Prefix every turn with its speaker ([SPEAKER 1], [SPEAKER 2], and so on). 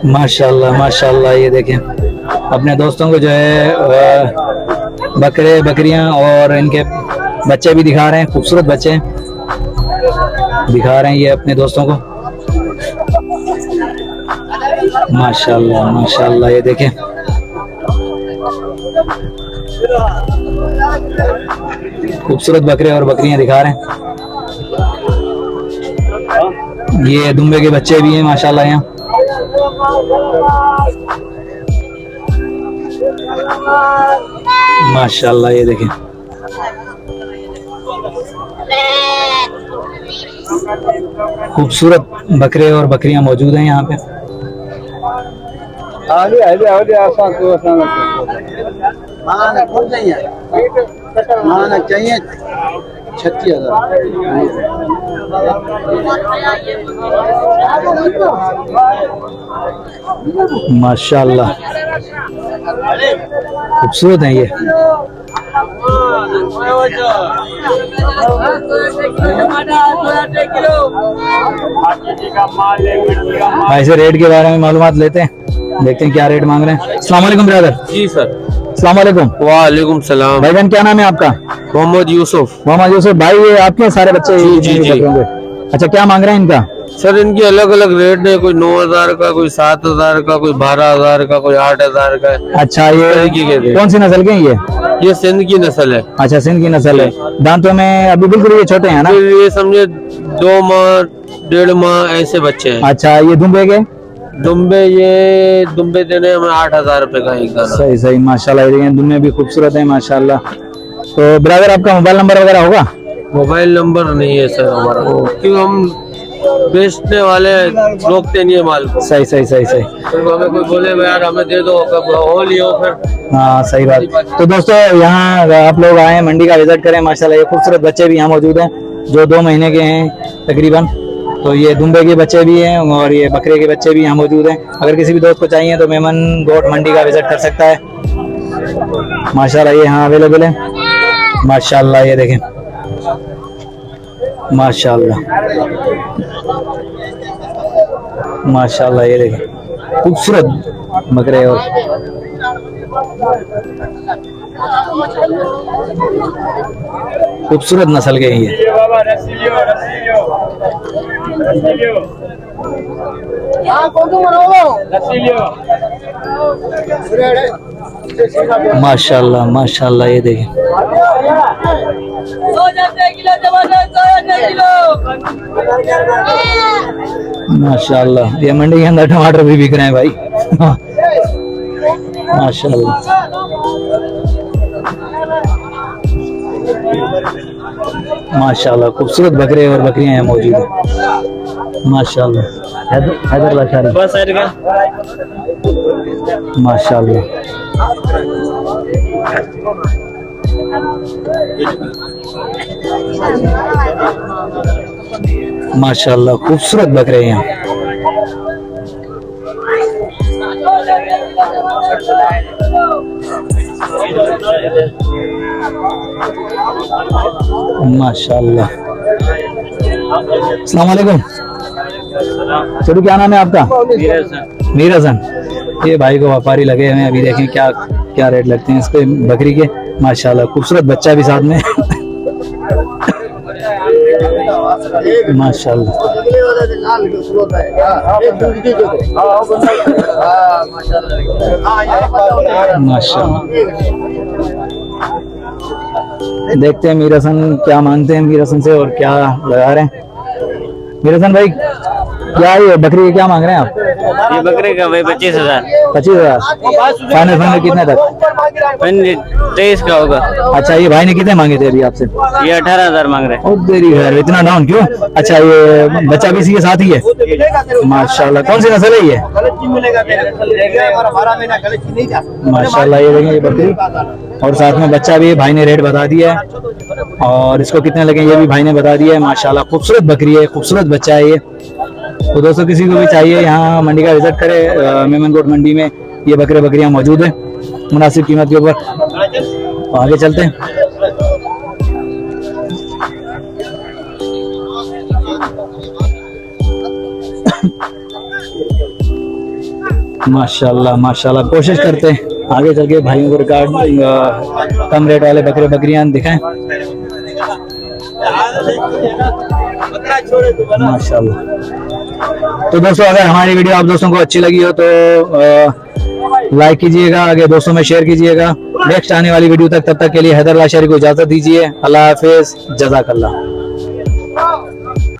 [SPEAKER 1] माशाल्लाह माशाल्लाह। ये देखें अपने दोस्तों को जो है बकरे बकरियां और इनके बच्चे भी दिखा रहे हैं, खूबसूरत बच्चे दिखा रहे हैं ये अपने दोस्तों को। माशाल्लाह माशाल्लाह। ये देखें खूबसूरत बकरे और बकरियां दिखा रहे हैं। ये दुम्बे के बच्चे भी हैं माशाल्लाह यहाँ। माशाल्लाह। ये देखें खूबसूरत बकरे और बकरियां मौजूद हैं यहाँ पे।
[SPEAKER 2] चाहिए 36,000।
[SPEAKER 1] माशाल्लाह खूबसूरत है ये। भाई से रेट के बारे में मालूमात लेते हैं, देखते हैं क्या रेट मांग रहे हैं। अस्सलाम वालेकुम ब्रदर।
[SPEAKER 3] जी सर।
[SPEAKER 1] अस्सलाम वालेकुम।
[SPEAKER 3] वालेकुम सलाम।
[SPEAKER 1] भाईजान क्या नाम है आपका?
[SPEAKER 3] मोहम्मद यूसुफ।
[SPEAKER 1] मोहम्मद यूसुफ भाई, ये आपके सारे बच्चे?
[SPEAKER 3] जी, जी, जी।
[SPEAKER 1] अच्छा क्या मांग रहे हैं इनका?
[SPEAKER 3] सर इनकी अलग अलग रेट है, कोई 9,000 का, कोई 7,000 का, कोई 12,000 का, कोई 8,000 का है।
[SPEAKER 1] अच्छा ये कौन सी नस्ल के हैं
[SPEAKER 3] ये सिंध की नस्ल है।
[SPEAKER 1] अच्छा सिंध की नस्ल है। दांतों में अभी बिल्कुल ये छोटे हैं ना?
[SPEAKER 3] ये समझे 2 माह 1.5 माह ऐसे बच्चे हैं।
[SPEAKER 1] अच्छा ये दुम्बे के?
[SPEAKER 3] दुम्बे देने हमें 8,000 रुपए का एक दाना।
[SPEAKER 1] सही सही माशाल्लाह। दुम्बे भी खूबसूरत है माशाल्लाह। तो ब्रदर आपका मोबाइल नंबर वगैरह होगा?
[SPEAKER 3] मोबाइल नंबर नहीं है सर हमारा, क्योंकि हम बेचने वाले रोकते नहीं है माल को।
[SPEAKER 1] सही सही सही सही।
[SPEAKER 3] तो हमें कोई बोले यार हमें दे दो, हो लियो फिर।
[SPEAKER 1] हाँ सही बात। तो दोस्तों यहाँ आप लोग आए, मंडी का विजिट करें माशाल्लाह। ये खूबसूरत बच्चे भी यहाँ मौजूद हैं जो 2 महीने के हैं तकरीबन। तो ये दुम्बे के बच्चे भी हैं और ये बकरे के बच्चे भी यहाँ मौजूद हैं। अगर किसी भी दोस्त को चाहिए तो मेमन गोट मंडी का विजिट कर सकता है माशाल्लाह। ये यहाँ अवेलेबल है माशाल्लाह। ये देखें माशाल्लाह माशाल्लाह। ये देखें खूबसूरत बकरे और खूबसूरत नस्ल के हैं ये। माशाल्लाह माशाल्लाह। ये देखें माशाल्लाह। ये मंडी के अंदर टमाटर भी बिक रहे हैं भाई माशाल्लाह माशाल्लाह। खूबसूरत बकरे और बकरियां यहाँ मौजूद हैं माशाल्लाह। हैदराबाद माशाल्लाह माशाल्लाह। खूबसूरत बकरे हैं यहाँ माशाल्लाह। अस्सलाम वालेकुम। छोटू क्या नाम है आपका? मीर हसन। ये भाई को व्यापारी लगे हुए हैं, अभी देखें क्या क्या रेट लगते हैं इसके बकरी के। माशाल्लाह खूबसूरत बच्चा भी साथ में माशाल्लाह माशाल्लाह। देखते हैं मीर हसन क्या मांगते हैं, मीर हसन से और क्या लगा रहे हैं। मीर हसन भाई क्या ये बकरी के क्या मांग रहे हैं आप?
[SPEAKER 4] ये बकरे का भाई 25,000।
[SPEAKER 1] 25,000 फाइनल फाइनल कितने तक?
[SPEAKER 4] 23 का होगा।
[SPEAKER 1] अच्छा ये भाई ने कितने मांगे थे अभी आपसे?
[SPEAKER 4] ये 18,000 मांग रहे हैं।
[SPEAKER 1] और देरी है, इतना डाउन क्यों? अच्छा ये बच्चा भी इसी के साथ ही है माशाल्लाह। कौन सी नस्ल है ये? माशाल्लाह। ये देखें ये बकरी और साथ में बच्चा भी। भाई ने रेट बता दिया है और इसको कितने लगे ये भी भाई ने बता दिया है माशाल्लाह। खूबसूरत बकरी है, खूबसूरत बच्चा है ये। तो दोस्तों किसी को भी चाहिए यहाँ मंडी का विजिट करे। मेमन गोट मंडी में ये बकरे बकरियां मौजूद है मुनासिब कीमत के ऊपर। आगे चलते हैं। माशाल्लाह माशाल्लाह, कोशिश करते हैं आगे चल के भाइयों को रिकॉर्ड कम रेट वाले बकरे बकरियां दिखाएं। माशाल्लाह। तो दोस्तों अगर हमारी वीडियो आप दोस्तों को अच्छी लगी हो तो लाइक कीजिएगा, आगे दोस्तों में शेयर कीजिएगा। नेक्स्ट आने वाली वीडियो तक, तब तक के लिए हैदर लाशारी को इजाजत दीजिए। अल्लाह हाफिज, जज़ाकल्लाह।